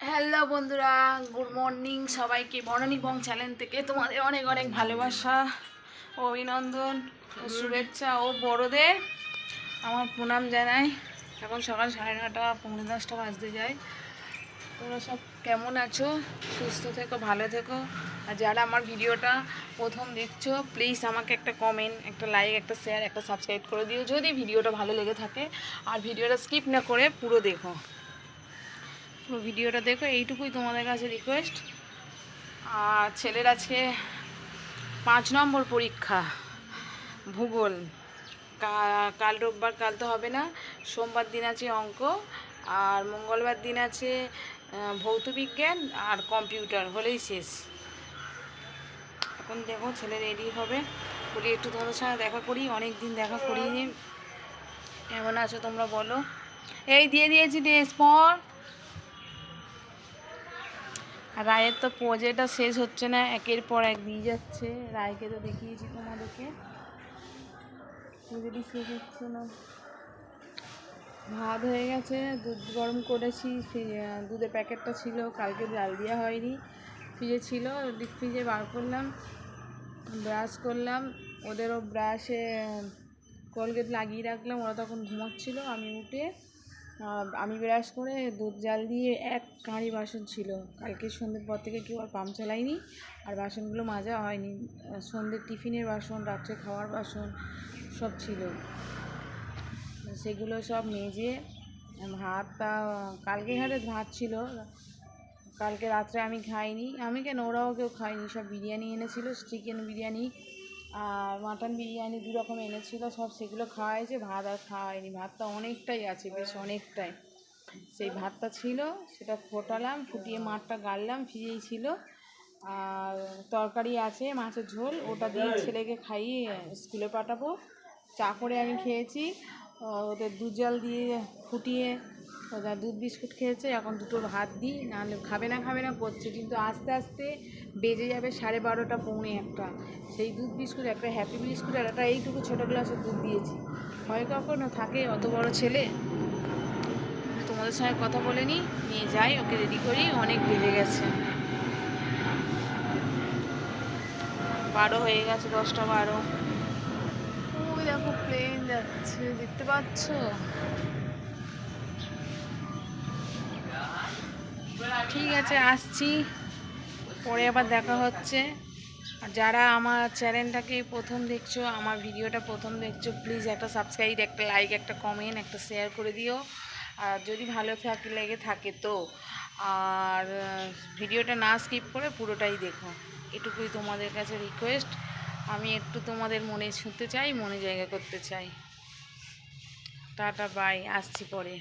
Hello বন্ধুরা, good morning সবাইকে। বনানী বং channel থেকে তোমাদের অনেক অনেক ভালোবাসা, অভিনন্দন ও শুভেচ্ছা ও বড়দের আমার প্রণাম জানাই। এখন সকাল 9:30, 9:45 বাজতে যায়। তোমরা সব কেমন আছো? সুস্থ থেকো, ভালো থেকো। আর যারা আমার ভিডিওটা প্রথম দেখছো, প্লিজ আমাকে একটা কমেন্ট, একটা লাইক, একটা শেয়ার, একটা সাবস্ক্রাইব করে দিও যদি ভিডিওটা ভালো লেগে থাকে। আর ভিডিওটা স্কিপ না করে পুরো দেখো, ভিডিওটা দেখো, এইটুকুই তোমাদের কাছে রিকোয়েস্ট। আর ছেলের আজকে 5 নম্বর পরীক্ষা, ভূগোল। কাল রোববার, কাল তো হবে না। সোমবার দিন আছে অঙ্ক, আর মঙ্গলবার দিন আছে ভৌত বিজ্ঞান আর কম্পিউটার, হলেই শেষ। এখন দেখো ছেলে রেডি হবে, বলি একটু তোমাদের সঙ্গে দেখা করি, অনেক দিন দেখা করিনি। কেমন আছো তোমরা বলো? এই দিয়ে দিয়েছি ড্রেস পর। আর রায়ের তো প্রজেক্টটা শেষ হচ্ছে না, একের পর এক দিয়ে যাচ্ছে। রায়কে তো দেখিয়েছি তোমাদেরকে, প্রজেক্টই শেষ হচ্ছে না। ভাত হয়ে গেছে, দুধ গরম করেছি, দুধের প্যাকেটটা ছিল, কালকে জাল দেওয়া হয়নি, ফ্রিজে ছিল, ডিপ ফ্রিজে বার করলাম। ব্রাশ করলাম, ওদেরও ব্রাশে কোলগেট লাগিয়ে রাখলাম, ওরা তখন ঘুমোচ্ছিল। আমি উঠে আমি ব্রাশ করে দুধ জাল দিয়ে এক কাঁড়ি বাসন ছিল। কালকে সন্ধ্যের পর থেকে কেউ আর পাম্প চালায়নি, আর বাসনগুলো মাজা হয়নি। সন্ধ্যের টিফিনের বাসন, রাত্রে খাওয়ার বাসন সব ছিল, সেগুলো সব মেজে ভাতটা, কালকে ঘাটে ভাত ছিল, কালকে রাত্রে আমি খাইনি। আমি কেন, ওরাও কেউ খায়নি। সব বিরিয়ানি এনেছিল, চিকেন বিরিয়ানি আর মাটন বিরিয়ানি, 2 রকম এনেছিল, সব সেগুলো খাওয়া হয়েছে। ভাত আর খাওয়া হয়নি, ভাতটা অনেকটাই আছে, বেশ অনেকটাই। সেই ভাতটা ছিল, সেটা ফোটালাম, ফুটিয়ে মাঠটা গাড়লাম, ফ্রিজেই ছিল। আর তরকারি আছে, মাছের ঝোল, ওটা দিয়ে ছেলেকে খাইয়ে স্কুলে পাঠাবো। চা করে আমি খেয়েছি, ওদের দুধ জল দিয়ে ফুটিয়ে ওরা দুধ বিস্কুট খেয়েছে। এখন 2টো ভাত দিই, নাহলে খাবে না করছে, কিন্তু আস্তে আস্তে বেজে যাবে 12:30, 1:45। সেই দুধ বিস্কুট, একটা হ্যাপি বিস্কুট আর একটা এইটুকু ছোটো গ্লাসের দুধ দিয়েছি। হয় কখনো থাকে অত বড় ছেলে? তোমাদের সঙ্গে কথা বলে নিয়ে যাই, ওকে রেডি করি, অনেক বেজে গেছে, 12 হয়ে গেছে, 10টা 12। ওই দেখো প্লেন যাচ্ছে, দেখতে পাচ্ছ? ঠিক আছে, আসছি, পরে আবার দেখা হচ্ছে। আর যারা আমার চ্যানেলটাকে প্রথম দেখছো, আমার ভিডিওটা প্রথম দেখছো, প্লিজ একটা সাবস্ক্রাইব, একটা লাইক, একটা কমেন্ট, একটা শেয়ার করে দিও। আর যদি ভালো লেগে থাকে তো, আর ভিডিওটা না স্কিপ করে পুরোটাই দেখো, এটুকুই তোমাদের কাছে রিকোয়েস্ট। আমি একটু তোমাদের মনে ছুঁতে চাই, মনে জায়গা করতে চাই। টাটা, বাই, আসছি পরে।